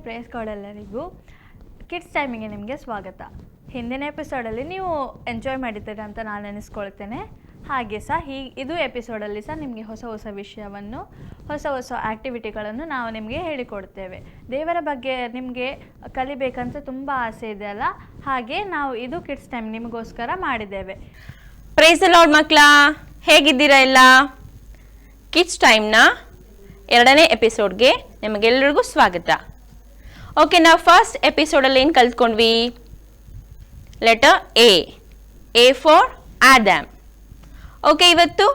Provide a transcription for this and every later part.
Praise ಎಲ್ಲರಿಗೂ kids ಟೈಮಿಗೆ ನಿಮಗೆ ಸ್ವಾಗತ. ಹಿಂದಿನ ಎಪಿಸೋಡಲ್ಲಿ ನೀವು ಎಂಜಾಯ್ ಮಾಡಿದ್ದೀರಾ ಅಂತ ನಾನು ನೆನೆಸ್ಕೊಳ್ತೇನೆ. ಹಾಗೆ ಸಹ ಇದು ಎಪಿಸೋಡಲ್ಲಿ ಸಹ ನಿಮಗೆ ಹೊಸ ಹೊಸ ವಿಷಯವನ್ನು, ಹೊಸ ಹೊಸ ಆ್ಯಕ್ಟಿವಿಟಿಗಳನ್ನು ನಾವು ನಿಮಗೆ ಹೇಳಿಕೊಡ್ತೇವೆ. ದೇವರ ಬಗ್ಗೆ ನಿಮಗೆ ಕಲಿಬೇಕಂತ ತುಂಬ ಆಸೆ ಇದೆ ಅಲ್ಲ, ಹಾಗೆ ನಾವು ಇದು ಕಿಡ್ಸ್ ಟೈಮ್ ನಿಮಗೋಸ್ಕರ ಮಾಡಿದ್ದೇವೆ. ಪ್ರೈಸ್ ದಿ ಲಾರ್ಡ್ ಮಕ್ಕಳ, ಹೇಗಿದ್ದೀರಾ ಎಲ್ಲ? ಕಿಡ್ಸ್ ಟೈಮ್ನ 2ನೇ ಎಪಿಸೋಡ್ಗೆ ನಿಮಗೆಲ್ಲರಿಗೂ ಸ್ವಾಗತ. ಓಕೆ, ನಾವು ಫಸ್ಟ್ ಎಪಿಸೋಡಲ್ಲಿ ಏನು ಕಲ್ತ್ಕೊಂಡ್ವಿ? Letter A for Adam. Okay, ಇವತ್ತು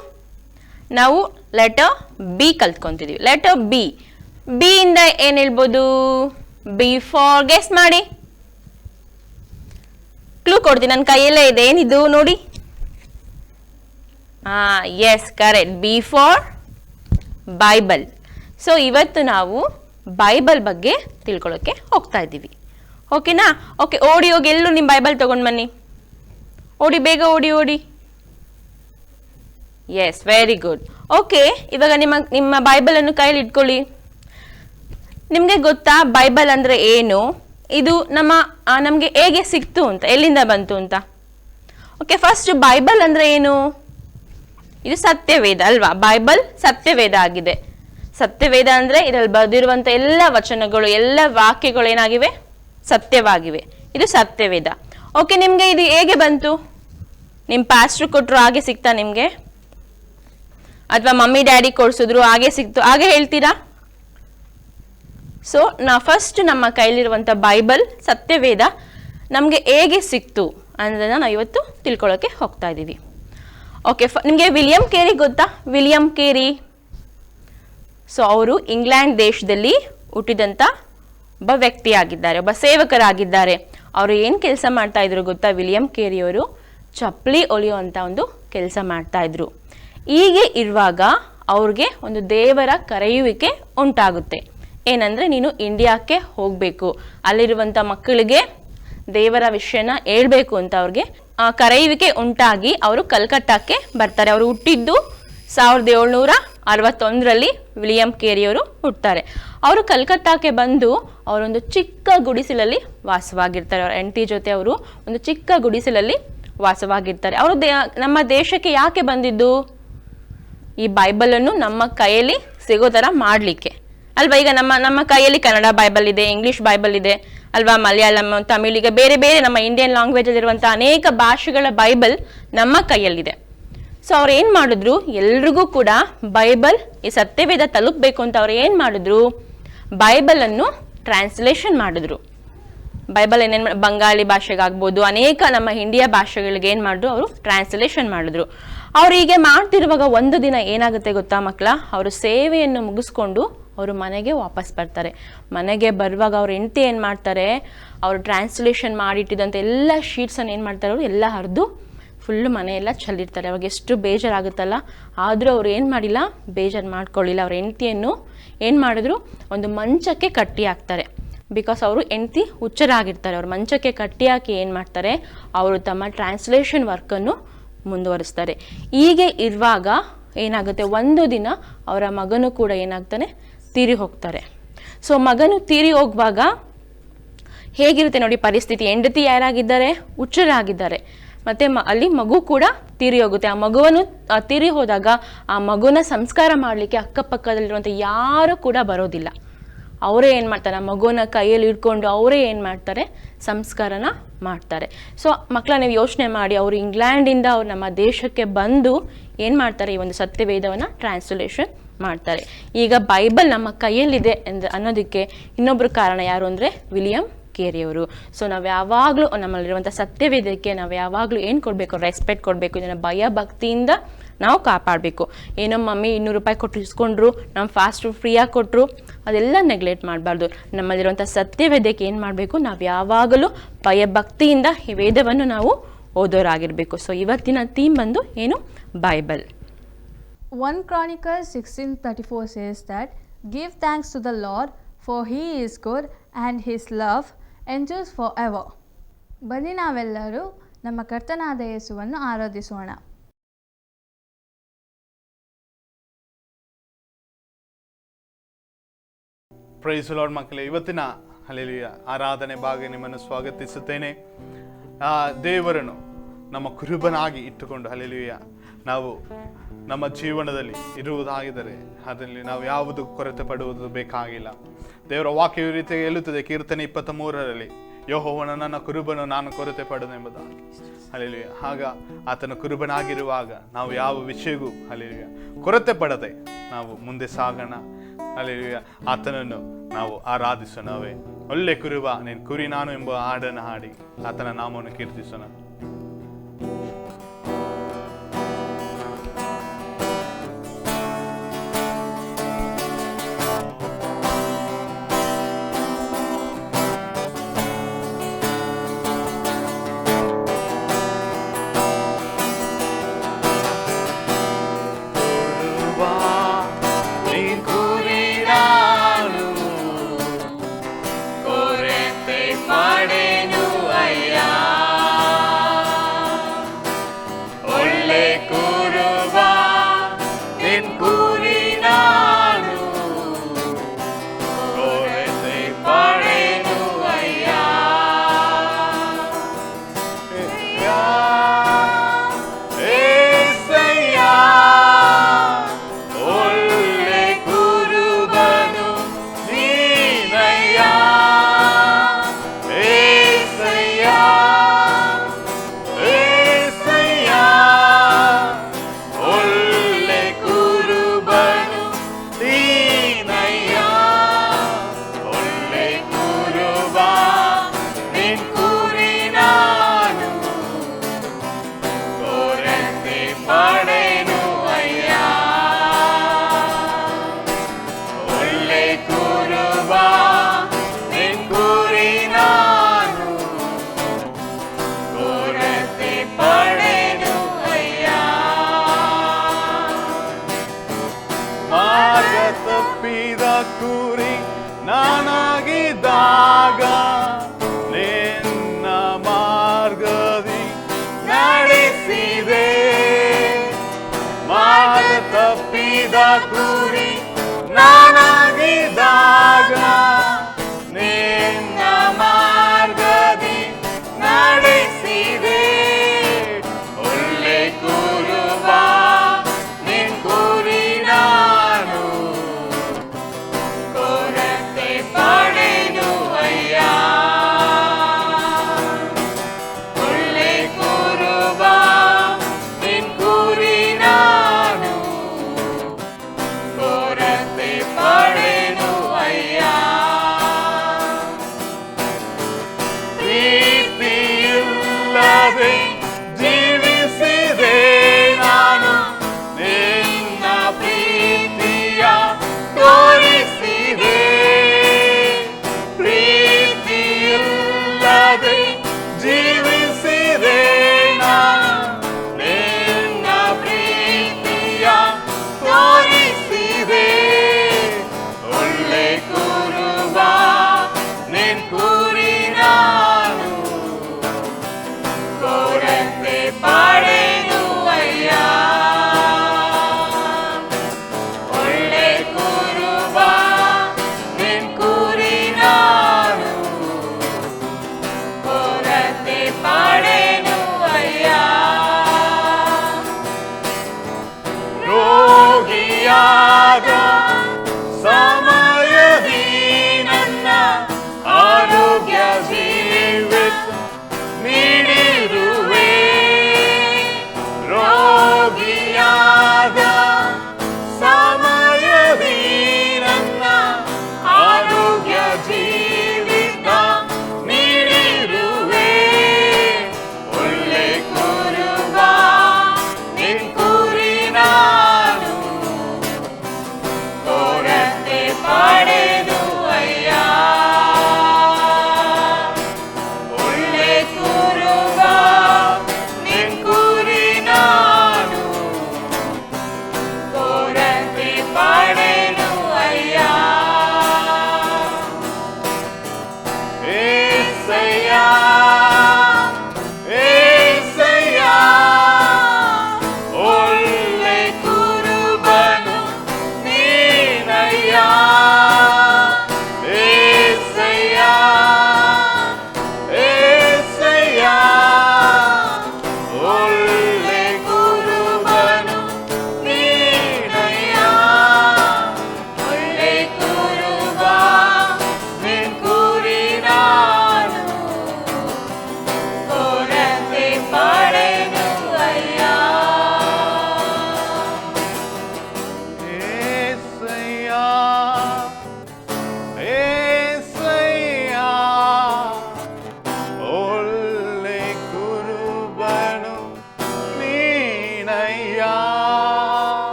ನಾವು ಲೆಟರ್ ಬಿ ಕಲ್ತ್ಕೊಂತಿದ್ದೀವಿ. ಲೆಟರ್ ಬಿ ಇಂದ ಏನು ಹೇಳ್ಬೋದು? ಬಿ ಫಾರ್, ಗೆಸ್ ಮಾಡಿ. ಕ್ಲೂ ಕೊಡ್ತೀನಿ, ನನ್ನ ಕೈಯಲ್ಲೇ ಇದೆ. ಏನಿದು ನೋಡಿ. Yes, correct. B for Bible. So ಇವತ್ತು ನಾವು ಬೈಬಲ್ ಬಗ್ಗೆ ತಿಳ್ಕೊಳ್ಳೋಕೆ ಹೋಗ್ತಾ ಇದ್ದೀವಿ. ಓಕೆನಾ? ಓಕೆ, ಓಡಿ ಹೋಗಿ ಎಲ್ಲೂ ನಿಮ್ಮ ಬೈಬಲ್ ತಗೊಂಡು ಬನ್ನಿ. ಓಡಿ, ಬೇಗ ಓಡಿ. S, very good. ಓಕೆ, ಇವಾಗ ನಿಮ್ಮ ಬೈಬಲನ್ನು ಕೈಯಲ್ಲಿ ಇಟ್ಕೊಳ್ಳಿ. ನಿಮಗೆ ಗೊತ್ತಾ ಬೈಬಲ್ ಅಂದರೆ ಏನು? ಇದು ನಮಗೆ ಹೇಗೆ ಸಿಕ್ತು ಅಂತ, ಎಲ್ಲಿಂದ ಬಂತು ಅಂತ? ಓಕೆ, ಫಸ್ಟ್ ಬೈಬಲ್ ಅಂದರೆ ಏನು? ಇದು ಸತ್ಯವೇದ ಅಲ್ವಾ? ಬೈಬಲ್ ಸತ್ಯವೇದ ಆಗಿದೆ. ಸತ್ಯವೇದ ಅಂದರೆ ಇದರಲ್ಲಿ ಬರೆದಿರುವಂಥ ಎಲ್ಲ ವಚನಗಳು, ಎಲ್ಲ ವಾಕ್ಯಗಳು ಏನಾಗಿವೆ? ಸತ್ಯವಾಗಿವೆ. ಇದು ಸತ್ಯವೇದ. ಓಕೆ, ನಿಮಗೆ ಇದು ಹೇಗೆ ಬಂತು? ನಿಮ್ಮ ಪಾಸ್ಟ್ರು ಕೊಟ್ಟರು ಹಾಗೆ ಸಿಗ್ತಾ ನಿಮಗೆ? ಅಥವಾ ಮಮ್ಮಿ ಡ್ಯಾಡಿ ಕೊಡಿಸಿದ್ರು ಹಾಗೆ ಸಿಕ್ತು, ಹಾಗೆ ಹೇಳ್ತೀರಾ? ಸೊ ಫಸ್ಟ್ ನಮ್ಮ ಕೈಲಿರುವಂಥ ಬೈಬಲ್ ಸತ್ಯವೇದ ನಮಗೆ ಹೇಗೆ ಸಿಕ್ತು ಅನ್ನೋದನ್ನು ನಾವು ಇವತ್ತು ತಿಳ್ಕೊಳ್ಳೋಕೆ ಹೋಗ್ತಾ ಇದ್ದೀವಿ. ಓಕೆ, ನಿಮಗೆ ವಿಲಿಯಂ ಕೇರಿ ಗೊತ್ತಾ? ವಿಲಿಯಂ ಕೇರಿ. ಸೊ ಅವರು ಇಂಗ್ಲೆಂಡ್ ದೇಶದಲ್ಲಿ ಹುಟ್ಟಿದಂಥ ಒಬ್ಬ ವ್ಯಕ್ತಿಯಾಗಿದ್ದಾರೆ, ಒಬ್ಬ ಸೇವಕರಾಗಿದ್ದಾರೆ. ಅವರು ಏನು ಕೆಲಸ ಮಾಡ್ತಾ ಇದ್ರು ಗೊತ್ತಾ? ವಿಲಿಯಂ ಕೇರಿ ಅವರು ಚಪ್ಪಲಿ ಹೊಲಿಯೋ ಅಂತ ಒಂದು ಕೆಲಸ ಮಾಡ್ತಾ ಇದ್ರು. ಹೀಗೆ ಇರುವಾಗ ಅವ್ರಿಗೆ ಒಂದು ದೇವರ ಕರೆಯುವಿಕೆ ಉಂಟಾಗುತ್ತೆ. ಏನಂದರೆ, ನೀನು ಇಂಡಿಯಾಕ್ಕೆ ಹೋಗಬೇಕು, ಅಲ್ಲಿರುವಂಥ ಮಕ್ಕಳಿಗೆ ದೇವರ ವಿಷಯನ ಹೇಳ್ಬೇಕು ಅಂತ ಅವ್ರಿಗೆ ಕರೆಯುವಿಕೆ ಉಂಟಾಗಿ ಅವರು ಕಲ್ಕತ್ತಾಕ್ಕೆ ಬರ್ತಾರೆ. ಅವರು ಹುಟ್ಟಿದ್ದು 1761ರಲ್ಲಿ ವಿಲಿಯಂ ಕೇರಿಯವರು ಹುಟ್ಟುತ್ತಾರೆ. ಅವರು ಕಲ್ಕತ್ತಾಕ್ಕೆ ಬಂದು ಅವರೊಂದು ಚಿಕ್ಕ ಗುಡಿಸಲಲ್ಲಿ ವಾಸವಾಗಿರ್ತಾರೆ. ಅವರ ಹೆಂಡತಿ ಜೊತೆ ಅವರು ಒಂದು ಚಿಕ್ಕ ಗುಡಿಸಲಲ್ಲಿ ವಾಸವಾಗಿರ್ತಾರೆ. ಅವರು ನಮ್ಮ ದೇಶಕ್ಕೆ ಯಾಕೆ ಬಂದಿದ್ದು? ಈ ಬೈಬಲನ್ನು ನಮ್ಮ ಕೈಯಲ್ಲಿ ಸಿಗೋ ಥರ ಮಾಡಲಿಕ್ಕೆ ಅಲ್ವಾ? ಈಗ ನಮ್ಮ ಕೈಯಲ್ಲಿ ಕನ್ನಡ ಬೈಬಲ್ ಇದೆ, ಇಂಗ್ಲೀಷ್ ಬೈಬಲ್ ಇದೆ ಅಲ್ವಾ, ಮಲಯಾಳಂ, ತಮಿಳಿಗೆ ಬೇರೆ ಬೇರೆ ನಮ್ಮ ಇಂಡಿಯನ್ ಲ್ಯಾಂಗ್ವೇಜಲ್ಲಿರುವಂಥ ಅನೇಕ ಭಾಷೆಗಳ ಬೈಬಲ್ ನಮ್ಮ ಕೈಯಲ್ಲಿದೆ. ಸೊ ಅವ್ರು ಏನು ಮಾಡಿದ್ರು? ಎಲ್ರಿಗೂ ಕೂಡ ಬೈಬಲ್, ಈ ಸತ್ಯವೇದ ತಲುಪಬೇಕು ಅಂತ ಅವ್ರು ಏನು ಮಾಡಿದ್ರು? ಬೈಬಲನ್ನು ಟ್ರಾನ್ಸ್ಲೇಷನ್ ಮಾಡಿದ್ರು. ಬೈಬಲ್ ಏನೇನು ಬಂಗಾಳಿ ಭಾಷೆಗಾಗ್ಬೋದು, ಅನೇಕ ನಮ್ಮ ಇಂಡಿಯಾ ಭಾಷೆಗಳಿಗೆ ಏನು ಮಾಡಿದ್ರು? ಅವರು ಟ್ರಾನ್ಸ್ಲೇಷನ್ ಮಾಡಿದ್ರು. ಅವ್ರು ಹೀಗೆ ಮಾಡ್ತಿರುವಾಗ ಒಂದು ದಿನ ಏನಾಗುತ್ತೆ ಗೊತ್ತಾ ಮಕ್ಕಳ? ಅವರು ಸೇವೆಯನ್ನು ಮುಗಿಸ್ಕೊಂಡು ಅವರು ಮನೆಗೆ ವಾಪಸ್ ಬರ್ತಾರೆ. ಮನೆಗೆ ಬರುವಾಗ ಅವ್ರ ಹೆಂಡತಿ ಏನು ಮಾಡ್ತಾರೆ? ಅವರು ಟ್ರಾನ್ಸ್ಲೇಷನ್ ಮಾಡಿಟ್ಟಿದ್ದಂಥ ಎಲ್ಲ ಶೀಟ್ಸನ್ನು ಏನು ಮಾಡ್ತಾರೆ? ಅವರು ಎಲ್ಲ ಹರಿದು ಫುಲ್ಲು ಮನೆಯೆಲ್ಲ ಚೆಲ್ಲಿರ್ತಾರೆ. ಅವಾಗ ಎಷ್ಟು ಬೇಜಾರಾಗುತ್ತಲ್ಲ. ಆದರೂ ಅವ್ರು ಏನು ಮಾಡಿಲ್ಲ, ಬೇಜಾರು ಮಾಡ್ಕೊಳ್ಳಿಲ್ಲ. ಅವ್ರ ಹೆಂಡತಿಯನ್ನು ಏನು ಮಾಡಿದ್ರು? ಒಂದು ಮಂಚಕ್ಕೆ ಕಟ್ಟಿ ಹಾಕ್ತಾರೆ. ಬಿಕಾಸ್ ಅವರು ಹೆಂಡತಿ ಹುಚ್ಚರಾಗಿರ್ತಾರೆ. ಅವ್ರ ಮಂಚಕ್ಕೆ ಕಟ್ಟಿ ಹಾಕಿ ಏನು ಮಾಡ್ತಾರೆ? ಅವರು ತಮ್ಮ ಟ್ರಾನ್ಸ್ಲೇಷನ್ ವರ್ಕನ್ನು ಮುಂದುವರಿಸ್ತಾರೆ. ಹೀಗೆ ಇರುವಾಗ ಏನಾಗುತ್ತೆ? ಒಂದು ದಿನ ಅವರ ಮಗನು ಕೂಡ ಏನಾಗ್ತಾನೆ? ತೀರಿ ಹೋಗ್ತಾರೆ. ಸೊ ಮಗನು ತೀರಿ ಹೋಗುವಾಗ ಹೇಗಿರುತ್ತೆ ನೋಡಿ ಪರಿಸ್ಥಿತಿ? ಹೆಂಡತಿ ಯಾರಾಗಿದ್ದಾರೆ? ಹುಚ್ಚರಾಗಿದ್ದಾರೆ. ಮತ್ತು ಅಲ್ಲಿ ಮಗು ಕೂಡ ತೀರಿ ಹೋಗುತ್ತೆ. ಆ ಮಗುವನ್ನು ತೀರಿ ಹೋದಾಗ ಆ ಮಗುನ ಸಂಸ್ಕಾರ ಮಾಡಲಿಕ್ಕೆ ಅಕ್ಕಪಕ್ಕದಲ್ಲಿರುವಂಥ ಯಾರೂ ಕೂಡ ಬರೋದಿಲ್ಲ. ಅವರೇ ಏನು ಮಾಡ್ತಾರೆ? ಆ ಮಗುನ ಕೈಯಲ್ಲಿ ಇಟ್ಕೊಂಡು ಅವರೇ ಏನು ಮಾಡ್ತಾರೆ? ಸಂಸ್ಕಾರನ ಮಾಡ್ತಾರೆ. ಸೊ ಮಕ್ಕಳ, ನೀವು ಯೋಚನೆ ಮಾಡಿ, ಅವರು ಇಂಗ್ಲೆಂಡಿಂದ ಅವ್ರು ನಮ್ಮ ದೇಶಕ್ಕೆ ಬಂದು ಏನು ಮಾಡ್ತಾರೆ? ಈ ಒಂದು ಸತ್ಯವೇದವನ್ನು ಟ್ರಾನ್ಸ್ಲೇಷನ್ ಮಾಡ್ತಾರೆ. ಈಗ ಬೈಬಲ್ ನಮ್ಮ ಕೈಯಲ್ಲಿದೆ ಅನ್ನೋದಕ್ಕೆ ಇನ್ನೊಬ್ಬರು ಕಾರಣ ಯಾರು ಅಂದರೆ ವಿಲಿಯಂ ಕೇರಿಯವರು. ಸೊ ನಾವು ಯಾವಾಗಲೂ ನಮ್ಮಲ್ಲಿರುವಂಥ ಸತ್ಯವೇದಕ್ಕೆ ನಾವು ಯಾವಾಗಲೂ ಏನು ಕೊಡಬೇಕು? ರೆಸ್ಪೆಕ್ಟ್ ಕೊಡಬೇಕು. ಇದನ್ನು ಭಯ ಭಕ್ತಿಯಿಂದ ನಾವು ಕಾಪಾಡಬೇಕು. ಏನೋ ಮಮ್ಮಿ 200 ರೂಪಾಯಿ ಕೊಟ್ಟು ಇಸ್ಕೊಂಡ್ರು, ನಮ್ಮ ಫಾಸ್ಟ್ ಫುಡ್ ಫ್ರೀಯಾಗಿ ಕೊಟ್ಟರು, ಅದೆಲ್ಲ ನೆಗ್ಲೆಕ್ಟ್ ಮಾಡಬಾರ್ದು. ನಮ್ಮಲ್ಲಿರುವಂಥ ಸತ್ಯವೇದಕ್ಕೆ ಏನು ಮಾಡಬೇಕು, ನಾವು ಯಾವಾಗಲೂ ಭಯಭಕ್ತಿಯಿಂದ ಈ ವೇದವನ್ನು ನಾವು ಓದೋರಾಗಿರಬೇಕು. ಸೊ ಇವತ್ತಿನ ಥೀಮ್ ಬಂದು ಏನು, Bible. 1 Chronicles 16:34 says that, "Give thanks to the Lord, for he is good and his love endures forever." ಬನ್ನಿ ನಾವೆಲ್ಲರೂ ನಮ್ಮ ಕರ್ತನಾದ ಯೇಸುವನ್ನು ಆರಾಧಿಸೋಣ. ಪ್ರೈಸ್ ದಿ ಲಾರ್ಡ್ ಮಕ್ಕಳೇ, ಇವತ್ತಿನ ಹಲ್ಲೆಲೂಯಾ ಆರಾಧನೆ ಭಾಗ ನಿಮ್ಮನ್ನು ಸ್ವಾಗತಿಸುತ್ತೇನೆ. ದೇವರನ್ನು ನಮ್ಮ ಕುರುಬನಾಗಿ ಇಟ್ಟುಕೊಂಡು ಹಲ್ಲೆಲೂಯಾ ನಾವು ನಮ್ಮ ಜೀವನದಲ್ಲಿ ಇರುವುದಾಗಿದ್ದರೆ ಅದರಲ್ಲಿ ನಾವು ಯಾವುದು ಕೊರತೆ ಪಡುವುದು ಬೇಕಾಗಿಲ್ಲ. ದೇವರ ವಾಕ್ಯ ಈ ರೀತಿ ಹೇಳುತ್ತದೆ, ಕೀರ್ತನೆ 23ರಲ್ಲಿ, ಯೆಹೋವನು ನನ್ನ ಕುರುಬನು, ನಾನು ಕೊರತೆ ಪಡನೆಂಬುದಾಗಿ. ಹಲ್ಲೆಲೂಯಾ. ಆಗ ಆತನ ಕುರುಬನಾಗಿರುವಾಗ ನಾವು ಯಾವ ವಿಷಯಗೂ ಹಲ್ಲೆಲೂಯಾ ಕೊರತೆ ಪಡದೆ ನಾವು ಮುಂದೆ ಸಾಗೋಣ. ಹಲ್ಲೆಲೂಯಾ. ಆತನನ್ನು ನಾವು ಆರಾಧಿಸೋಣವೇ. ಒಳ್ಳೆ ಕುರುಬ ನೀನು ಕುರಿ ನಾನು ಎಂಬ ಹಾಡನ್ನು ಹಾಡಿ ಆತನ ನಾಮವನ್ನು ಕೀರ್ತಿಸೋಣ. ಕುರಿ ನಾನಾಗಿದ್ದಾಗ ನಿನ್ನ ಮಾರ್ಗದಿ ನಡೆಸಿದೆ. ಮಾರ್ಗ ತಪ್ಪಿದ ಕುರಿ ನಾನಾಗಿದ್ದಾಗ ನಿನ್ನ ಮಾರ್ಗದಿ ನಡೆಸಿದೆ. ಒಳ್ಳೆ ಕುರುಬ ನಿನ್ ಕುರಿ ನಾನು ಕೊರತೆ ಪಡೆನು ಅಯ್ಯ. ಒಳ್ಳೆ ಕುರುಬ ನಿನ್ ಕುರಿ ನಾನು ಕೊರತೆ ಪಡೆನು ಅಯ್ಯ. ಪ್ರೀತಿಯಿಲ್ಲದೆ ಜೀವಿಸಿದೆ ನಾನು, ನಿನ್ನ ಪ್ರೀತಿಯ ತೋರಿಸಿದೆ. ಪ್ರೀತಿಯಿಲ್ಲದೆ ಜೀವಿಸಿದೆ ನಾನು, ನಿನ್ನ ಪ್ರೀತಿಯ ತೋರಿಸಿದೆ. ಒಳ್ಳೆ ಕುರುಬ ನಿನ್ ಕುರಿ ನಾನು ಕೊರತೆ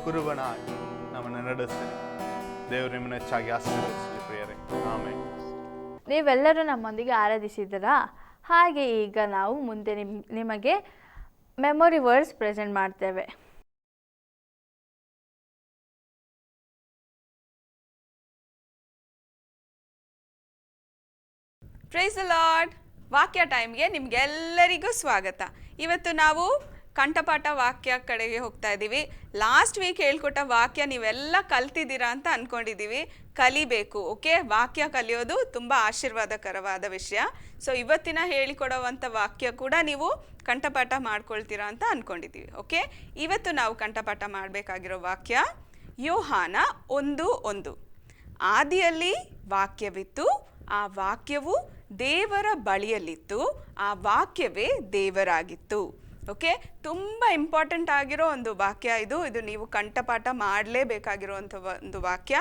ಕುರುಬನಾಗಿ ನಮ್ಮನ್ನು ನಡೆಸಲಿ. ದೇವರು ನಿಮ್ಮನ್ನು ಹೆಚ್ಚಾಗಿ ಆಶೀರ್ವದಿಸಲಿ ಪ್ರಿಯರೇ. ಆಮೆನ್. ನೀವೆಲ್ಲರೂ ನಮ್ಮೊಂದಿಗೆ ಆರಾಧಿಸಿದ್ದೀರಾ? ಹಾಗೆ ಈಗ ನಾವು ಮುಂದೆ ನಿಮಗೆ ಮೆಮೊರಿ ವರ್ಡ್ಸ್ ಪ್ರೆಸೆಂಟ್ ಮಾಡ್ತೇವೆ. Praise the lord. ವಾಕ್ಯ ಟೈಮ್ಗೆ ನಿಮಗೆಲ್ಲರಿಗೂ ಸ್ವಾಗತ. ಇವತ್ತು ನಾವು ಕಂಠಪಾಠ ವಾಕ್ಯ ಕಡೆಗೆ ಹೋಗ್ತಾ ಇದ್ದೀವಿ. ಲಾಸ್ಟ್ ವೀಕ್ ಹೇಳ್ಕೊಟ್ಟ ವಾಕ್ಯ ನೀವೆಲ್ಲ ಕಲ್ತಿದ್ದೀರಾ ಅಂತ ಅಂದ್ಕೊಂಡಿದ್ದೀವಿ. ಕಲಿಬೇಕು. ಓಕೆ, ವಾಕ್ಯ ಕಲಿಯೋದು ತುಂಬ ಆಶೀರ್ವಾದಕರವಾದ ವಿಷಯ. ಸೊ ಇವತ್ತಿನ ಹೇಳಿಕೊಡುವಂಥ ವಾಕ್ಯ ಕೂಡ ನೀವು ಕಂಠಪಾಠ ಮಾಡ್ಕೊಳ್ತೀರಾ ಅಂತ ಅಂದ್ಕೊಂಡಿದ್ದೀವಿ. ಓಕೆ, ಇವತ್ತು ನಾವು ಕಂಠಪಾಠ ಮಾಡಬೇಕಾಗಿರೋ ವಾಕ್ಯ ಯೋಹಾನ 1:1. ಆದಿಯಲ್ಲಿ ವಾಕ್ಯವಿತ್ತು, ಆ ವಾಕ್ಯವು ದೇವರ ಬಳಿಯಲ್ಲಿತ್ತು, ಆ ವಾಕ್ಯವೇ ದೇವರಾಗಿತ್ತು. ಓಕೆ, ತುಂಬ ಇಂಪಾರ್ಟೆಂಟ್ ಆಗಿರೋ ಒಂದು ವಾಕ್ಯ ಇದು. ನೀವು ಕಂಠಪಾಠ ಮಾಡಲೇಬೇಕಾಗಿರುವಂಥ ಒಂದು ವಾಕ್ಯ.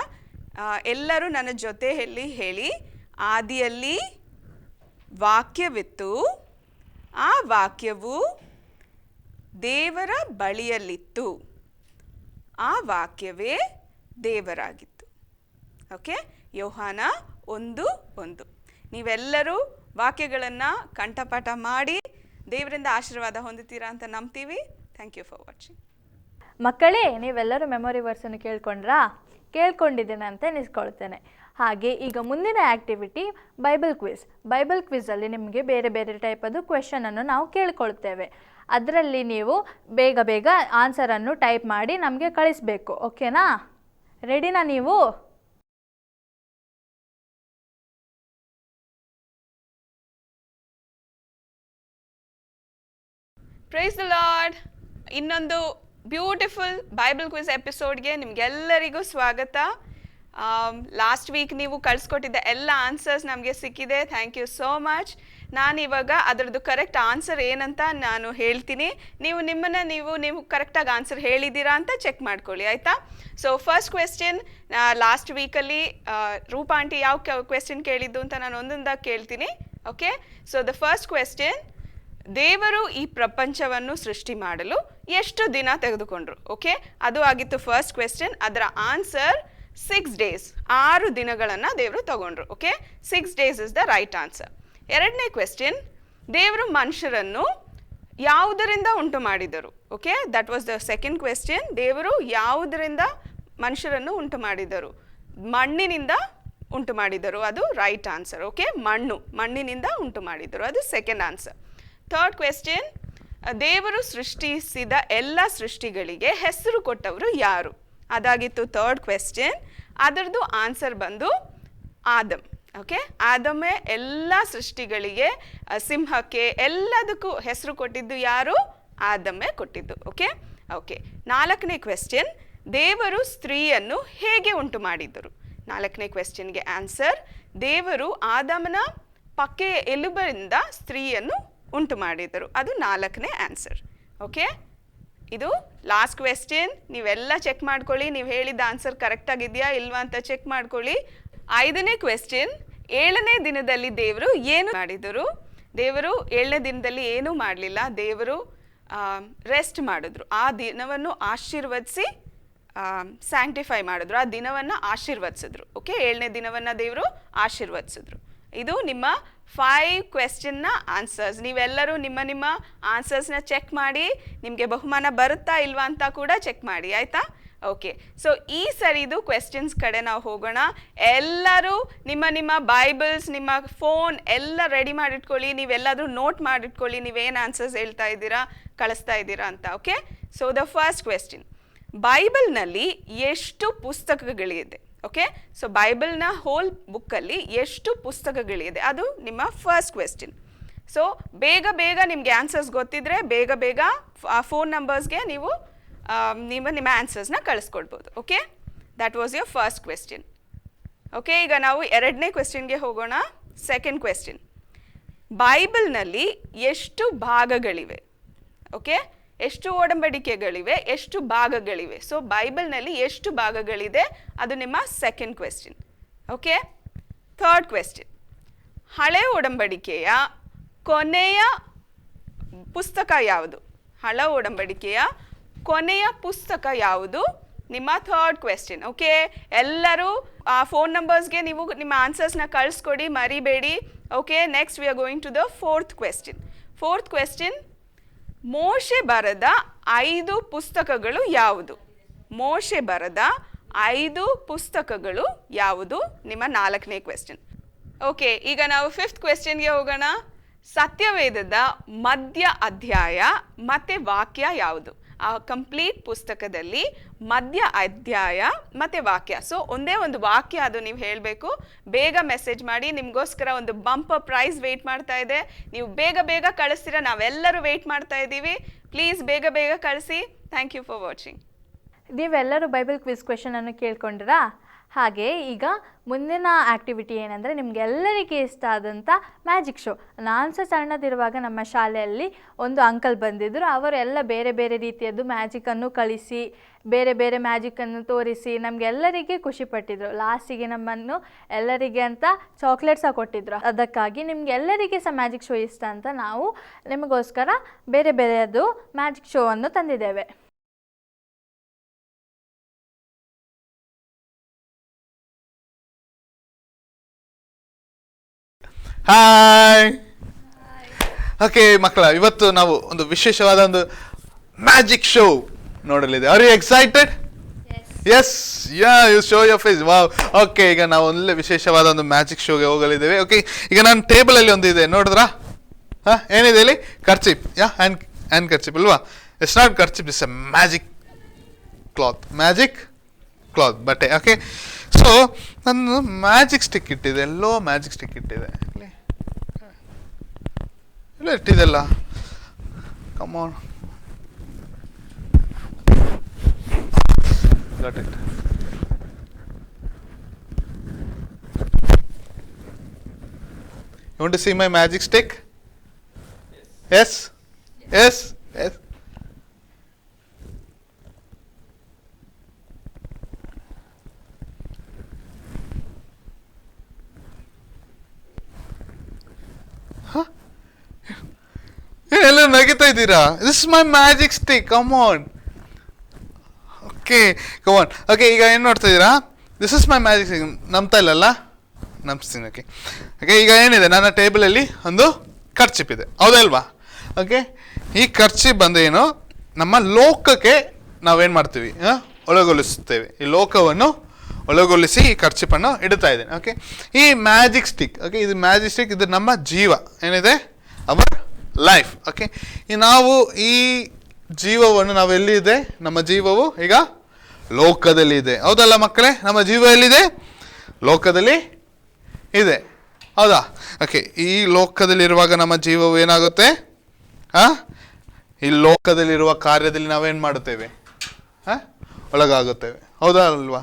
ಎಲ್ಲರೂ ನನ್ನ ಜೊತೆ ಹೇಳಿ. ಆದಿಯಲ್ಲಿ ವಾಕ್ಯವಿತ್ತು, ಆ ವಾಕ್ಯವು ದೇವರ ಬಳಿಯಲ್ಲಿತ್ತು, ಆ ವಾಕ್ಯವೇ ದೇವರಾಗಿತ್ತು. ಓಕೆ, ಯೋಹಾನ 1:1. ನೀವೆಲ್ಲರೂ ವಾಕ್ಯಗಳನ್ನು ಕಂಠಪಾಠ ಮಾಡಿ ದೇವರಿಂದ ಆಶೀರ್ವಾದ ಹೊಂದುತ್ತೀರಾ ಅಂತ ನಂಬ್ತೀವಿ. Thank you for watching. ಮಕ್ಕಳೇ, ನೀವೆಲ್ಲರೂ ಮೆಮೊರಿ ವರ್ಡ್ಸನ್ನು ಕೇಳ್ಕೊಂಡ್ರಾ? ಕೇಳ್ಕೊಂಡಿದ್ದೇನೆ ಅಂತ ಎನಿಸ್ಕೊಳ್ತೇನೆ. ಹಾಗೆ ಈಗ ಮುಂದಿನ ಆ್ಯಕ್ಟಿವಿಟಿ ಬೈಬಲ್ ಕ್ವಿಜ್. ಬೈಬಲ್ ಕ್ವಿಝಲ್ಲಿ ನಿಮಗೆ ಬೇರೆ ಬೇರೆ ಟೈಪದು ಕ್ವೆಶನನ್ನು ನಾವು ಕೇಳ್ಕೊಳ್ತೇವೆ. ಅದರಲ್ಲಿ ನೀವು ಬೇಗ ಬೇಗ ಆನ್ಸರನ್ನು ಟೈಪ್ ಮಾಡಿ ನಮಗೆ ಕಳಿಸ್ಬೇಕು. ಓಕೆನಾ? ರೆಡಿನಾ ನೀವು? Praise the lord. ಇನ್ನೊಂದು ಬ್ಯೂಟಿಫುಲ್ ಬೈಬಲ್ ಕ್ವಿಜ್ ಎಪಿಸೋಡ್ಗೆ ನಿಮಗೆಲ್ಲರಿಗೂ ಸ್ವಾಗತ. ಲಾಸ್ಟ್ ವೀಕ್ ನೀವು ಕಳಿಸ್ಕೊಟ್ಟಿದ್ದ ಎಲ್ಲ ಆನ್ಸರ್ಸ್ ನಮಗೆ ಸಿಕ್ಕಿದೆ. Thank you so much. ನಾನಿವಾಗ ಅದರದ್ದು ಕರೆಕ್ಟ್ ಆನ್ಸರ್ ಏನಂತ ನಾನು ಹೇಳ್ತೀನಿ. ನೀವು ಕರೆಕ್ಟಾಗಿ ಆನ್ಸರ್ ಹೇಳಿದ್ದೀರಾ ಅಂತ ಚೆಕ್ ಮಾಡ್ಕೊಳ್ಳಿ, ಆಯಿತಾ? ಸೊ ಫಸ್ಟ್ ಕ್ವೆಶ್ಚನ್, ಲಾಸ್ಟ್ ವೀಕಲ್ಲಿ ರೂಪಾ ಆಂಟಿ ಯಾವ ಕ್ವೆಶ್ಚನ್ ಕೇಳಿದ್ದು ಅಂತ ನಾನು ಒಂದೊಂದಾಗಿ ಕೇಳ್ತೀನಿ. Okay, so the first question, ದೇವರು ಈ ಪ್ರಪಂಚವನ್ನು ಸೃಷ್ಟಿ ಮಾಡಲು ಎಷ್ಟು ದಿನ ತೆಗೆದುಕೊಂಡ್ರು? ಓಕೆ, ಅದು ಆಗಿತ್ತು ಫಸ್ಟ್ ಕ್ವೆಶ್ಚನ್. ಅದರ ಆನ್ಸರ್ 6 days. 6 ದಿನಗಳನ್ನು ದೇವರು ತಗೊಂಡ್ರು. Okay, 6 days is the right answer. ಎರಡನೇ ಕ್ವೆಶ್ಚನ್, ದೇವರು ಮನುಷ್ಯರನ್ನು ಯಾವುದರಿಂದ ಉಂಟು ಮಾಡಿದರು? Okay, that was the second question. ದೇವರು ಯಾವುದರಿಂದ ಮನುಷ್ಯರನ್ನು ಉಂಟು ಮಾಡಿದರು? ಮಣ್ಣಿನಿಂದ ಉಂಟು ಮಾಡಿದರು, ಅದು ರೈಟ್ ಆನ್ಸರ್. ಓಕೆ, ಮಣ್ಣಿನಿಂದ ಉಂಟು ಮಾಡಿದರು, ಅದು ಸೆಕೆಂಡ್ ಆನ್ಸರ್. ಥರ್ಡ್ ಕ್ವೆಶ್ಚನ್, ದೇವರು ಸೃಷ್ಟಿಸಿದ ಎಲ್ಲ ಸೃಷ್ಟಿಗಳಿಗೆ ಹೆಸರು ಕೊಟ್ಟವರು ಯಾರು? ಅದಾಗಿತ್ತು ಥರ್ಡ್ ಕ್ವೆಶ್ಚನ್. ಅದರದ್ದು ಆನ್ಸರ್ ಬಂದು ಆದಮ್. ಓಕೆ, ಆದಮೇ ಎಲ್ಲ ಸೃಷ್ಟಿಗಳಿಗೆ, ಸಿಂಹಕ್ಕೆ ಎಲ್ಲದಕ್ಕೂ ಹೆಸರು ಕೊಟ್ಟಿದ್ದು ಯಾರು? ಆದಮೇ ಕೊಟ್ಟಿದ್ದು. ಓಕೆ, ನಾಲ್ಕನೇ ಕ್ವೆಶ್ಚನ್, ದೇವರು ಸ್ತ್ರೀಯನ್ನು ಹೇಗೆ ಉಂಟು ಮಾಡಿದರು? ನಾಲ್ಕನೇ ಕ್ವೆಶ್ಚನ್ಗೆ ಆನ್ಸರ್, ದೇವರು ಆದಮನ ಪಕ್ಕೆಯ ಎಲುಬಿನಿಂದ ಸ್ತ್ರೀಯನ್ನು ಉಂಟು ಮಾಡಿದರು, ಅದು ನಾಲ್ಕನೇ ಆನ್ಸರ್. ಓಕೆ, ಇದು ಲಾಸ್ಟ್ ಕ್ವೆಶ್ಚನ್. ನೀವೆಲ್ಲ ಚೆಕ್ ಮಾಡ್ಕೊಳ್ಳಿ, ನೀವು ಹೇಳಿದ ಆನ್ಸರ್ ಕರೆಕ್ಟಾಗಿದೆಯಾ ಇಲ್ವಾ ಅಂತ ಚೆಕ್ ಮಾಡ್ಕೊಳ್ಳಿ. ಐದನೇ ಕ್ವೆಶ್ಚನ್, 7ನೇ ದಿನದಲ್ಲಿ ದೇವರು ಏನು ಮಾಡಿದರು? ದೇವರು 7ನೇ ದಿನದಲ್ಲಿ ಏನೂ ಮಾಡಲಿಲ್ಲ, ದೇವರು ರೆಸ್ಟ್ ಮಾಡಿದ್ರು. ಆ ದಿನವನ್ನು ಆಶೀರ್ವದಿಸಿ ಸ್ಯಾಂಕ್ಟಿಫೈ ಮಾಡಿದ್ರು, ಆ ದಿನವನ್ನು ಆಶೀರ್ವದಿಸಿದ್ರು. ಓಕೆ, 7ನೇ ದಿನವನ್ನು ದೇವರು ಆಶೀರ್ವದಿಸಿದ್ರು. ಇದು ನಿಮ್ಮ 5 ಕ್ವೆಶ್ಚನ್ನ ಆನ್ಸರ್ಸ್. ನೀವೆಲ್ಲರೂ ನಿಮ್ಮ ಆನ್ಸರ್ಸ್ನ ಚೆಕ್ ಮಾಡಿ ನಿಮಗೆ ಬಹುಮಾನ ಬರುತ್ತಾ ಇಲ್ವಾ ಅಂತ ಕೂಡ ಚೆಕ್ ಮಾಡಿ, ಆಯಿತಾ? ಓಕೆ, ಸೊ ಈ ಸರಿದು ಕ್ವೆಶ್ಚನ್ಸ್ ಕಡೆ ನಾವು ಹೋಗೋಣ. ಎಲ್ಲರೂ ನಿಮ್ಮ ಬೈಬಲ್ಸ್, ನಿಮ್ಮ ಫೋನ್ ಎಲ್ಲ ರೆಡಿ ಮಾಡಿಟ್ಕೊಳ್ಳಿ. ನೀವೆಲ್ಲಾದರೂ ನೋಟ್ ಮಾಡಿಟ್ಕೊಳ್ಳಿ, ನೀವೇನು ಆನ್ಸರ್ಸ್ ಹೇಳ್ತಾ ಇದ್ದೀರಾ, ಕಳಿಸ್ತಾ ಇದ್ದೀರಾ ಅಂತ. Okay, so the first question, ಬೈಬಲ್ನಲ್ಲಿ ಎಷ್ಟು ಪುಸ್ತಕಗಳಿದೆ? ಓಕೆ, ಸೊ ಬೈಬಲ್ನ ಹೋಲ್ ಬುಕ್ಕಲ್ಲಿ ಎಷ್ಟು ಪುಸ್ತಕಗಳಿದೆ? ಅದು ನಿಮ್ಮ ಫಸ್ಟ್ ಕ್ವೆಶ್ಚನ್. ಸೊ ಬೇಗ ನಿಮಗೆ ಆನ್ಸರ್ಸ್ ಗೊತ್ತಿದ್ರೆ ಬೇಗ ಫೋನ್ ನಂಬರ್ಸ್ಗೆ ನೀವು ನಿಮ್ಮ ಆನ್ಸರ್ಸ್ನ ಕಳಿಸ್ಕೊಡ್ಬೋದು. Okay, that was your first question. Okay, ಈಗ ನಾವು ಎರಡನೇ ಕ್ವೆಶ್ಚನ್ಗೆ ಹೋಗೋಣ. ಸೆಕೆಂಡ್ ಕ್ವೆಶ್ಚನ್, ಬೈಬಲ್ನಲ್ಲಿ ಎಷ್ಟು ಭಾಗಗಳಿವೆ? ಓಕೆ, ಎಷ್ಟು ಒಡಂಬಡಿಕೆಗಳಿವೆ, ಎಷ್ಟು ಭಾಗಗಳಿವೆ? ಸೊ ಬೈಬಲ್ನಲ್ಲಿ ಎಷ್ಟು ಭಾಗಗಳಿದೆ? ಅದು ನಿಮ್ಮ second question. Okay, third question, ಹಳೆ ಒಡಂಬಡಿಕೆಯ ಕೊನೆಯ ಪುಸ್ತಕ ಯಾವುದು? ಹಳೆ ಒಡಂಬಡಿಕೆಯ ಕೊನೆಯ ಪುಸ್ತಕ ಯಾವುದು? ನಿಮ್ಮ ಥರ್ಡ್ ಕ್ವೆಶ್ಚನ್. ಓಕೆ, ಎಲ್ಲರೂ ಫೋನ್ ನಂಬರ್ಸ್ಗೆ ನೀವು ನಿಮ್ಮ ಆನ್ಸರ್ಸ್ನ ಕಳಿಸ್ಕೊಡಿ, ಮರಿಬೇಡಿ. Okay, next we are going to the fourth question. Fourth question, ಮೋಶೆ ಬರೆದ 5 ಪುಸ್ತಕಗಳು ಯಾವುದು? ಮೋಶೆ ಬರೆದ 5 ಪುಸ್ತಕಗಳು ಯಾವುದು? ನಿಮ್ಮ 4ನೇ ಕ್ವೆಶ್ಚನ್. ಓಕೆ, ಈಗ ನಾವು 5th ಕ್ವೆಶ್ಚನ್ಗೆ ಹೋಗೋಣ. ಸತ್ಯವೇದದ ಮಧ್ಯ ಅಧ್ಯಾಯ ಮತ್ತು ವಾಕ್ಯ ಯಾವುದು? ಆ ಕಂಪ್ಲೀಟ್ ಪುಸ್ತಕದಲ್ಲಿ ಮಧ್ಯ ಅಧ್ಯಾಯ ಮತ್ತು ವಾಕ್ಯ. ಸೊ ಒಂದೇ ಒಂದು ವಾಕ್ಯ ಅದು ನೀವು ಹೇಳಬೇಕು. ಬೇಗ ಮೆಸೇಜ್ ಮಾಡಿ, ನಿಮಗೋಸ್ಕರ ಒಂದು ಬಂಪರ್ ಪ್ರೈಸ್ ವೆಯ್ಟ್ ಮಾಡ್ತಾ ಇದೆ. ನೀವು ಬೇಗ ಬೇಗ ಕಳಿಸ್ತೀರಾ, ನಾವೆಲ್ಲರೂ ವೆಯ್ಟ್ ಮಾಡ್ತಾ ಇದ್ದೀವಿ. ಪ್ಲೀಸ್ ಬೇಗ ಬೇಗ ಕಳಿಸಿ. Thank you for watching. ನೀವೆಲ್ಲರೂ ಬೈಬಲ್ ಕ್ವಿಜ್ ಕ್ವೆಶನನ್ನು ಕೇಳ್ಕೊಂಡಿರಾ? ಹಾಗೆ ಈಗ ಮುಂದಿನ ಆ್ಯಕ್ಟಿವಿಟಿ ಏನಂದರೆ, ನಿಮಗೆಲ್ಲರಿಗೆ ಇಷ್ಟ ಆದಂಥ ಮ್ಯಾಜಿಕ್ ಶೋ. ನಾನು ಸಹ ಸಣ್ಣದಿರುವಾಗ ನಮ್ಮ ಶಾಲೆಯಲ್ಲಿ ಒಂದು ಅಂಕಲ್ ಬಂದಿದ್ದರು. ಅವರು ಎಲ್ಲ ಬೇರೆ ಬೇರೆ ರೀತಿಯದ್ದು ಮ್ಯಾಜಿಕನ್ನು ಕಳಿಸಿ, ಬೇರೆ ಬೇರೆ ಮ್ಯಾಜಿಕನ್ನು ತೋರಿಸಿ ನಮಗೆಲ್ಲರಿಗೆ ಖುಷಿಪಟ್ಟಿದ್ರು. ಲಾಸ್ಟಿಗೆ ನಮ್ಮನ್ನು ಎಲ್ಲರಿಗೆ ಅಂತ ಚಾಕ್ಲೇಟ್ ಸಹ ಕೊಟ್ಟಿದ್ರು. ಅದಕ್ಕಾಗಿ ನಿಮಗೆಲ್ಲರಿಗೆ ಸಹ ಮ್ಯಾಜಿಕ್ ಶೋ ಇಷ್ಟ ಅಂತ ನಾವು ನಿಮಗೋಸ್ಕರ ಬೇರೆ ಬೇರೆಯದ್ದು ಮ್ಯಾಜಿಕ್ ಶೋವನ್ನು ತಂದಿದ್ದೇವೆ. ಹಾಯ್. ಓಕೆ ಮಕ್ಕಳ, ಇವತ್ತು ನಾವು ಒಂದು ವಿಶೇಷವಾದ ಒಂದು ಮ್ಯಾಜಿಕ್ ಶೋ ನೋಡಲಿದೆ. Are you excited? Yes, yeah, you show your face. Wow. Okay, ಈಗ ನಾವು ಒಳ್ಳೆ ವಿಶೇಷವಾದ ಒಂದು ಮ್ಯಾಜಿಕ್ ಶೋಗೆ ಹೋಗಲಿದ್ದೇವೆ. ಓಕೆ, ಈಗ ನಾನು ಟೇಬಲಲ್ಲಿ ಒಂದು ಇದೆ ನೋಡಿದ್ರಾ? ಹಾಂ, ಏನಿದೆ ಇಲ್ಲಿ? ಕರ್ಚಿಪ್. ಯಾ, ಹ್ಯಾಂಡ್ ಕರ್ಚಿಪ್ ಅಲ್ವಾ? It's not kerchief, it's a magic cloth. Magic cloth, ಬಟ್ಟೆ. ಓಕೆ, ಸೊ ನನ್ನ ಮ್ಯಾಜಿಕ್ ಸ್ಟಿಕ್ ಇಟ್ಟಿದೆ. ಎಲ್ಲೋ ಮ್ಯಾಜಿಕ್ ಸ್ಟಿಕ್ ಇಟ್ಟಿದೆ. ಇಲ್ಲ ಇಟ್ಟಿದೆಲ್ಲ. Come on, got it. You want to see my magic stick? Yes? Yes? Yes? ಎಲ್ಲ ನಗಿತಾ ಇದ್ದೀರಾ? This is my magic stick. Come on. Okay, come on. Okay, ಈಗ ಏನು ನೋಡ್ತಾ ಇದ್ದೀರಾ? This is my magic stick. ನಂಬ್ತಾ ಇಲ್ಲಲ್ಲ? ನಂಬಿಸ್ತೀನಿ. ಓಕೆ ಓಕೆ, ಈಗ ಏನಿದೆ ನನ್ನ ಟೇಬಲಲ್ಲಿ ಒಂದು ಖರ್ಚಿಪ್ ಇದೆ, ಹೌದಲ್ವಾ? ಓಕೆ, ಈ ಖರ್ಚಿಪ್ ಬಂದು ಏನು, ನಮ್ಮ ಲೋಕಕ್ಕೆ ನಾವೇನು ಮಾಡ್ತೀವಿ, ಒಳಗೊಳಿಸುತ್ತೇವೆ. ಈ ಲೋಕವನ್ನು ಒಳಗೊಳಿಸಿ ಈ ಖರ್ಚಿಪನ್ನು ಇಡ್ತಾ ಇದ್ದೇನೆ. ಓಕೆ, ಈ ಮ್ಯಾಜಿಕ್ ಸ್ಟಿಕ್, ಓಕೆ, ಇದು ಮ್ಯಾಜಿಕ್ ಸ್ಟಿಕ್, ಇದು ನಮ್ಮ ಜೀವ ಏನಿದೆ, ಅವರ್ ಲೈಫ್. ಓಕೆ, ನಾವು ಈ ಜೀವವನ್ನು ನಾವು ಎಲ್ಲಿದೆ? ನಮ್ಮ ಜೀವವು ಈಗ ಲೋಕದಲ್ಲಿ ಇದೆ, ಹೌದಲ್ಲ ಮಕ್ಕಳೇ? ನಮ್ಮ ಜೀವ ಎಲ್ಲಿದೆ? ಲೋಕದಲ್ಲಿ ಇದೆ, ಹೌದಾ? ಓಕೆ, ಈ ಲೋಕದಲ್ಲಿರುವಾಗ ನಮ್ಮ ಜೀವವು ಏನಾಗುತ್ತೆ? ಈ ಲೋಕದಲ್ಲಿರುವ ಕಾರ್ಯದಲ್ಲಿ ನಾವೇನು ಮಾಡುತ್ತೇವೆ? ಒಳಗಾಗುತ್ತೇವೆ, ಹೌದಾ ಅಲ್ವಾ?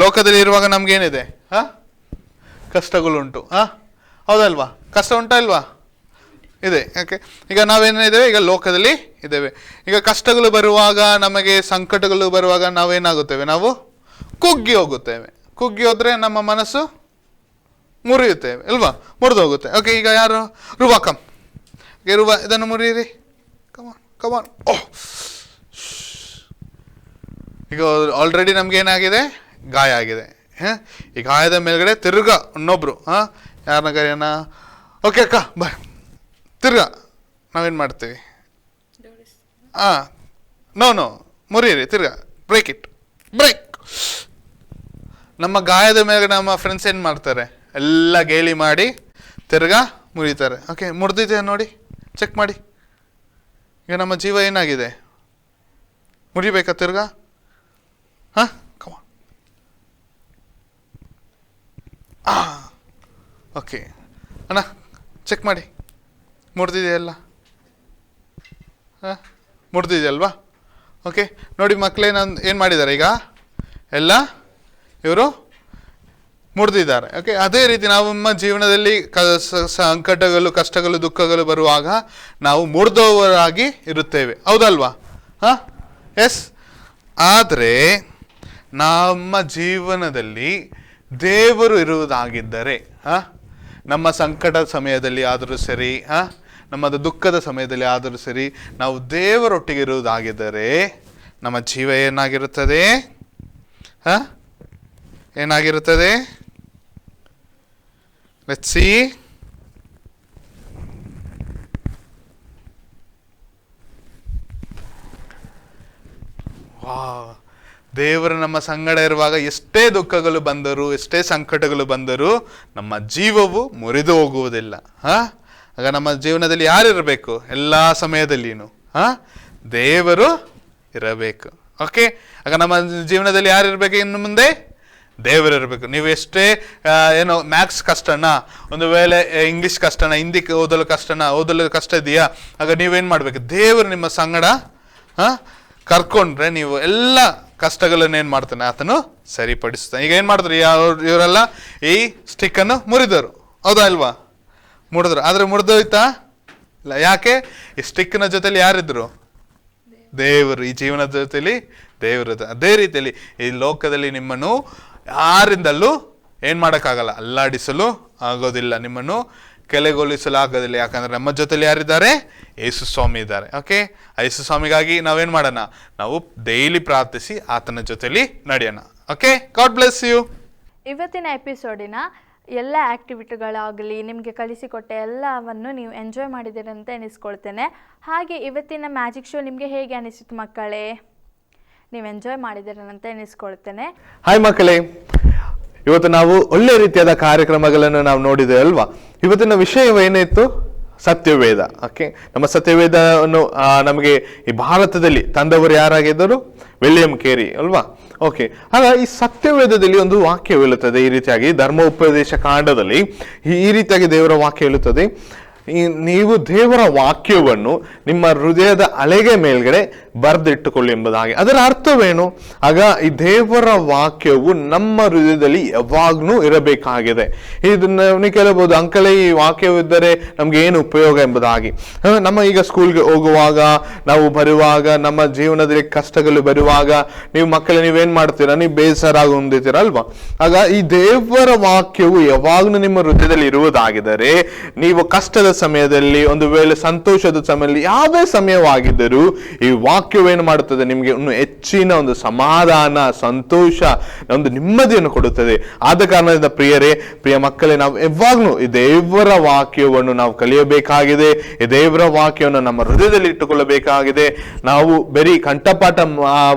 ಲೋಕದಲ್ಲಿ ಇರುವಾಗ ನಮ್ಗೇನಿದೆ? ಕಷ್ಟಗಳುಂಟು, ಹೌದಲ್ವಾ? ಕಷ್ಟ ಉಂಟಾ ಇಲ್ವಾ? ಇದೆ. ಓಕೆ, ಈಗ ನಾವೇನಿದ್ದೇವೆ? ಈಗ ಲೋಕದಲ್ಲಿ ಇದ್ದೇವೆ. ಈಗ ಕಷ್ಟಗಳು ಬರುವಾಗ, ನಮಗೆ ಸಂಕಟಗಳು ಬರುವಾಗ ನಾವೇನಾಗುತ್ತೇವೆ? ನಾವು ಕುಗ್ಗಿ ಹೋಗುತ್ತೇವೆ. ಕುಗ್ಗಿ ಹೋದರೆ ನಮ್ಮ ಮನಸ್ಸು ಮುರಿಯುತ್ತೇವೆ ಅಲ್ವಾ? ಮುರಿದು ಹೋಗುತ್ತೆ. ಓಕೆ, ಈಗ ಯಾರು? ರುವಾ, ಕಮ್. ರುವಾ, ಇದನ್ನು ಮುರಿಯಿರಿ. ಕಮಾನ್ ಕಮಾನ್. ಓಹ್, ಈಗ ಆಲ್ರೆಡಿ ನಮಗೇನಾಗಿದೆ? ಗಾಯ ಆಗಿದೆ. ಈ ಗಾಯದ ಮೇಲ್ಗಡೆ ತಿರ್ಗ ಇನ್ನೊಬ್ರು ಯಾರನ್ನ ಕರೆಯೋಣ? ಓಕೆ ಅಕ್ಕ, ಬಾ. ತಿರ್ಗ ನಾವೇನು ಮಾಡ್ತೀವಿ? ನೋ ಮುರಿಯಿರಿ, ತಿರ್ಗ ಬ್ರೇಕ್ ಇಟ್, ಬ್ರೇಕ್. ನಮ್ಮ ಗಾಯದ ಮೇಲೆ ನಮ್ಮ ಫ್ರೆಂಡ್ಸ್ ಏನು ಮಾಡ್ತಾರೆ? ಎಲ್ಲ ಗೇಲಿ ಮಾಡಿ ತಿರ್ಗಾ ಮುರಿತಾರೆ. ಓಕೆ, ಮುರಿದಿದೆ ನೋಡಿ, ಚೆಕ್ ಮಾಡಿ. ಈಗ ನಮ್ಮ ಜೀವ ಏನಾಗಿದೆ? ಮುರಿಬೇಕಾ ತಿರ್ಗಾ? ಕಮಾನ್. ಓಕೆ ಅಣ್ಣ, ಚೆಕ್ ಮಾಡಿ, ಮುರಿದಿದೆಯಲ್ಲ? ಮುರಿದಿದೆಯಲ್ವಾ? ಓಕೆ, ನೋಡಿ ಮಕ್ಕಳೇ, ನಾನು ಏನು ಮಾಡಿದ್ದಾರೆ? ಈಗ ಎಲ್ಲ ಇವರು ಮುರಿದಿದ್ದಾರೆ. ಓಕೆ, ಅದೇ ರೀತಿ ನಾವು ನಮ್ಮ ಜೀವನದಲ್ಲಿ ಸಂಕಟಗಳು, ಕಷ್ಟಗಳು, ದುಃಖಗಳು ಬರುವಾಗ ನಾವು ಮುರಿದವರಾಗಿ ಇರುತ್ತೇವೆ, ಹೌದಲ್ವಾ? ಎಸ್. ಆದರೆ ನಮ್ಮ ಜೀವನದಲ್ಲಿ ದೇವರು ಇರುವುದಾಗಿದ್ದರೆ, ನಮ್ಮ ಸಂಕಟದ ಸಮಯದಲ್ಲಿ ಆದರೂ ಸರಿ, ನಮ್ಮದು ದುಃಖದ ಸಮಯದಲ್ಲಿ ಆದರೂ ಸರಿ, ನಾವು ದೇವರೊಟ್ಟಿಗೆ ಇರುವುದಾಗಿದ್ದರೆ ನಮ್ಮ ಜೀವ ಏನಾಗಿರುತ್ತದೆ? ಏನಾಗಿರುತ್ತದೆ? Let's see. ದೇವರು ನಮ್ಮ ಸಂಗಡ ಇರುವಾಗ ಎಷ್ಟೇ ದುಃಖಗಳು ಬಂದರೂ, ಎಷ್ಟೇ ಸಂಕಟಗಳು ಬಂದರೂ ನಮ್ಮ ಜೀವವು ಮುರಿದು ಹೋಗುವುದಿಲ್ಲ. ಆಗ ನಮ್ಮ ಜೀವನದಲ್ಲಿ ಯಾರಿರಬೇಕು? ಎಲ್ಲ ಸಮಯದಲ್ಲಿಯೂ ದೇವರು ಇರಬೇಕು. ಓಕೆ, ಆಗ ನಮ್ಮ ಜೀವನದಲ್ಲಿ ಯಾರಿರ್ಬೇಕು? ಇನ್ನು ಮುಂದೆ ದೇವರು ಇರಬೇಕು. ನೀವು ಎಷ್ಟೇ ಏನೋ ಮ್ಯಾಥ್ಸ್ ಕಷ್ಟನಾ, ಒಂದು ವೇಳೆ ಇಂಗ್ಲೀಷ್ ಕಷ್ಟನಾ, ಹಿಂದಿ ಓದಲು ಕಷ್ಟ ಇದೆಯಾ, ಆಗ ನೀವೇನು ಮಾಡಬೇಕು? ದೇವರು ನಿಮ್ಮ ಸಂಗಡ ಕರ್ಕೊಂಡ್ರೆ ನೀವು ಎಲ್ಲ ಕಷ್ಟಗಳನ್ನೇನು ಮಾಡ್ತಾನೆ? ಆತನು ಸರಿಪಡಿಸ್ತಾನೆ. ಈಗ ಏನು ಮಾಡಿದ್ರು? ಇವರೆಲ್ಲ ಈ ಸ್ಟಿಕ್ಕನ್ನು ಮುರಿದರು, ಹೌದಾ ಇಲ್ವಾ? ಮುರಿದ್ರು. ಆದರೆ ಮುರಿದೋಯ್ತಾ? ಇಲ್ಲ. ಯಾಕೆ? ಈ ಸ್ಟಿಕ್ನ ಜೊತೆಲಿ ಯಾರಿದ್ರು? ದೇವರು. ಈ ಜೀವನದ ಜೊತೆಲಿ ದೇವರು. ಅದೇ ರೀತಿಯಲ್ಲಿ ಈ ಲೋಕದಲ್ಲಿ ನಿಮ್ಮನ್ನು ಯಾರಿಂದಲೂ ಏನು ಮಾಡೋಕ್ಕಾಗಲ್ಲ, ಅಲ್ಲಾಡಿಸಲು ಆಗೋದಿಲ್ಲ, ನಿಮ್ಮನ್ನು ಕೆಳಗೊಳಿಸಲು ಆಗೋದಿಲ್ಲ. ಯಾಕಂದರೆ ನಮ್ಮ ಜೊತೆಲಿ ಯಾರಿದ್ದಾರೆ? ಯೇಸು ಸ್ವಾಮಿ ಇದ್ದಾರೆ. ಓಕೆ, ಯೇಸು ಸ್ವಾಮಿಗಾಗಿ ನಾವೇನು ಮಾಡೋಣ? ನಾವು ಡೈಲಿ ಪ್ರಾರ್ಥಿಸಿ ಆತನ ಜೊತೆಲಿ ನಡೆಯೋಣ. Okay, God bless you. ಇವತ್ತಿನ ಎಪಿಸೋಡಿನ ಎಲ್ಲ ಆ್ಯಕ್ಟಿವಿಟಿಗಳಾಗಲಿ ನಿಮಗೆ ಕಲಿಸಿಕೊಟ್ಟ ಎಲ್ಲವನ್ನು ನೀವು ಎಂಜಾಯ್ ಮಾಡಿದ್ದೀರಿ ಅಂತ ಎನಿಸ್ಕೊಳ್ತೇನೆ. ಹಾಗೆ ಇವತ್ತಿನ ಮ್ಯಾಜಿಕ್ ಶೋ ನಿಮಗೆ ಹೇಗೆ ಅನಿಸಿತು ಮಕ್ಕಳೇ? ನೀವು ಎಂಜಾಯ್ ಮಾಡಿದ್ದೀರಿ ಅಂತ ಎನಿಸ್ಕೊಳ್ತೇನೆ. ಹಾಯ್ ಮಕ್ಕಳೇ, ಇವತ್ತು ನಾವು ಒಳ್ಳೆ ರೀತಿಯಾದ ಕಾರ್ಯಕ್ರಮಗಳನ್ನು ನಾವು ನೋಡಿದ್ದೇವೆ ಅಲ್ವಾ? ಇವತ್ತಿನ ವಿಷಯವೇನಿತ್ತು? ಸತ್ಯವೇದ. ಓಕೆ, ನಮ್ಮ ಸತ್ಯವೇದವನ್ನು ನಮಗೆ ಈ ಭಾರತದಲ್ಲಿ ತಂದವರು ಯಾರಾಗಿದ್ದರು? ವಿಲಿಯಂ ಕೇರಿ ಅಲ್ವಾ? ಓಕೆ, ಆಗ ಈ ಸತ್ಯವೇದದಲ್ಲಿ ಒಂದು ವಾಕ್ಯ ಹೇಳುತ್ತದೆ ಈ ರೀತಿಯಾಗಿ, ಧರ್ಮೋಪದೇಶ ಕಾಂಡದಲ್ಲಿ ಈ ರೀತಿಯಾಗಿ ದೇವರ ವಾಕ್ಯ ಹೇಳುತ್ತದೆ, ನೀವು ದೇವರ ವಾಕ್ಯವನ್ನು ನಿಮ್ಮ ಹೃದಯದ ಅಲೆಗೆ ಮೇಲ್ಗಡೆ ಬರೆದಿಟ್ಟುಕೊಳ್ಳಿ ಎಂಬುದಾಗಿ. ಅದರ ಅರ್ಥವೇನು? ಆಗ ಈ ದೇವರ ವಾಕ್ಯವು ನಮ್ಮ ಹೃದಯದಲ್ಲಿ ಯಾವಾಗ್ಲೂ ಇರಬೇಕಾಗಿದೆ. ಇದನ್ನ ನೀವು ಕೇಳಬಹುದು, ಅಂಕಲೇ ಈ ವಾಕ್ಯವಿದ್ದರೆ ನಮ್ಗೆ ಏನು ಉಪಯೋಗ ಎಂಬುದಾಗಿ. ನಮ್ಮ ಈಗ ಸ್ಕೂಲ್ಗೆ ಹೋಗುವಾಗ, ನಾವು ಬರುವಾಗ, ನಮ್ಮ ಜೀವನದಲ್ಲಿ ಕಷ್ಟಗಳು ಬರುವಾಗ ನೀವು ಮಕ್ಕಳೇ ನೀವೇನ್ ಮಾಡ್ತೀರಾ? ನೀವು ಬೇಸರ ಹೊಂದಿತೀರಾ ಅಲ್ವಾ? ಆಗ ಈ ದೇವರ ವಾಕ್ಯವು ಯಾವಾಗ್ಲೂ ನಿಮ್ಮ ಹೃದಯದಲ್ಲಿ ಇರುವುದಾಗಿದ್ದರೆ, ನೀವು ಕಷ್ಟದ ಸಮಯದಲ್ಲಿ, ಒಂದು ವೇಳೆ ಸಂತೋಷದ ಸಮಯದಲ್ಲಿ, ಯಾವುದೇ ಸಮಯವಾಗಿದ್ದರೂ ಈ ವಾಕ್ಯವೇನು ಮಾಡುತ್ತದೆ? ನಿಮಗೆ ಇನ್ನು ಹೆಚ್ಚಿನ ಒಂದು ಸಮಾಧಾನ, ಸಂತೋಷ, ಒಂದು ನೆಮ್ಮದಿಯನ್ನು ಕೊಡುತ್ತದೆ. ಆದ ಕಾರಣದಿಂದ ಪ್ರಿಯ ಮಕ್ಕಳೇ, ನಾವು ಯಾವಾಗ್ಲೂ ಈ ದೇವರ ವಾಕ್ಯವನ್ನು ನಾವು ಕಲಿಯಬೇಕಾಗಿದೆ. ಈ ದೇವರ ವಾಕ್ಯವನ್ನು ನಮ್ಮ ಹೃದಯದಲ್ಲಿ ಇಟ್ಟುಕೊಳ್ಳಬೇಕಾಗಿದೆ. ನಾವು ಬರೀ ಕಂಠಪಾಠ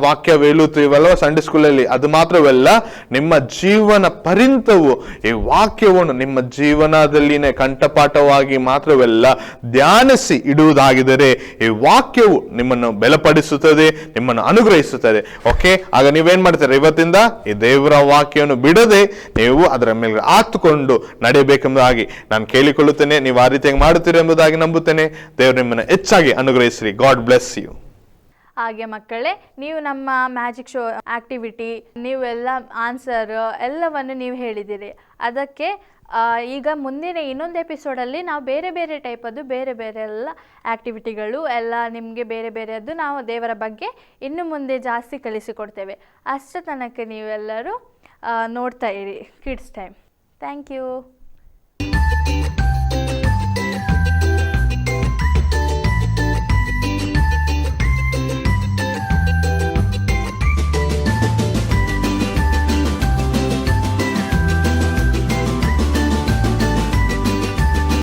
ವಾಕ್ಯ ಹೇಳುತ್ತೀವಲ್ವ ಸಂಡೇ ಸ್ಕೂಲಲ್ಲಿ, ಅದು ಮಾತ್ರವಲ್ಲ, ನಿಮ್ಮ ಜೀವನ ಪರ್ಯಂತವು ಈ ವಾಕ್ಯವನ್ನು ನಿಮ್ಮ ಜೀವನದಲ್ಲಿನೇ ಕಂಠಪಾಠವಾಗಿ ಮಾತ್ರವಲ್ಲ ಧ್ಯಾನಿಸಿ ಇಡುವುದಾಗಿದ್ದರೆ ಈ ವಾಕ್ಯವು ನಿಮ್ಮನ್ನು ಬಲಪಡಿಸುತ್ತದೆ, ನಿಮ್ಮನ್ನು ಅನುಗ್ರಹಿಸುತ್ತದೆ. ಓಕೆ, ಆಗ ನೀವೇನ್ ಮಾಡ್ತೀರಾ? ಇವತ್ತಿಂದ ಈ ದೇವರ ವಾಕ್ಯವನ್ನು ಬಿಡದೆ ನೀವು ಅದರ ಮೇಲೆ ಆತುಕೊಂಡು ನಡೆಯಬೇಕೆಂಬುದಾಗಿ ನಾನು ಕೇಳಿಕೊಳ್ಳುತ್ತೇನೆ. ನೀವು ಆ ರೀತಿಯಾಗಿ ಮಾಡುತ್ತೀರಿ ಎಂಬುದಾಗಿ ನಂಬುತ್ತೇನೆ. ದೇವರು ನಿಮ್ಮನ್ನು ಹೆಚ್ಚಾಗಿ ಅನುಗ್ರಹಿಸಲಿ. God bless you. ಹಾಗೆ ಮಕ್ಕಳೇ, ನೀವು ನಮ್ಮ ಮ್ಯಾಜಿಕ್ ಶೋ ಆ್ಯಕ್ಟಿವಿಟಿ, ನೀವೆಲ್ಲ ಆನ್ಸರ್ ಎಲ್ಲವನ್ನು ನೀವು ಹೇಳಿದ್ದೀರಿ. ಅದಕ್ಕೆ ಈಗ ಮುಂದಿನ ಇನ್ನೊಂದು ಎಪಿಸೋಡಲ್ಲಿ ನಾವು ಬೇರೆ ಬೇರೆ ಟೈಪದ್ದು ಬೇರೆ ಬೇರೆ ಎಲ್ಲ ಆ್ಯಕ್ಟಿವಿಟಿಗಳು ಎಲ್ಲ ನಿಮಗೆ ಬೇರೆ ಬೇರೆಯದ್ದು ನಾವು ದೇವರ ಬಗ್ಗೆ ಇನ್ನು ಮುಂದೆ ಜಾಸ್ತಿ ಕಲಿಸಿಕೊಡ್ತೇವೆ. ಅಷ್ಟರ ತನಕ ನೀವೆಲ್ಲರೂ ನೋಡ್ತಾ ಇರಿ ಕಿಡ್ಸ್ ಟೈಮ್. Thank you.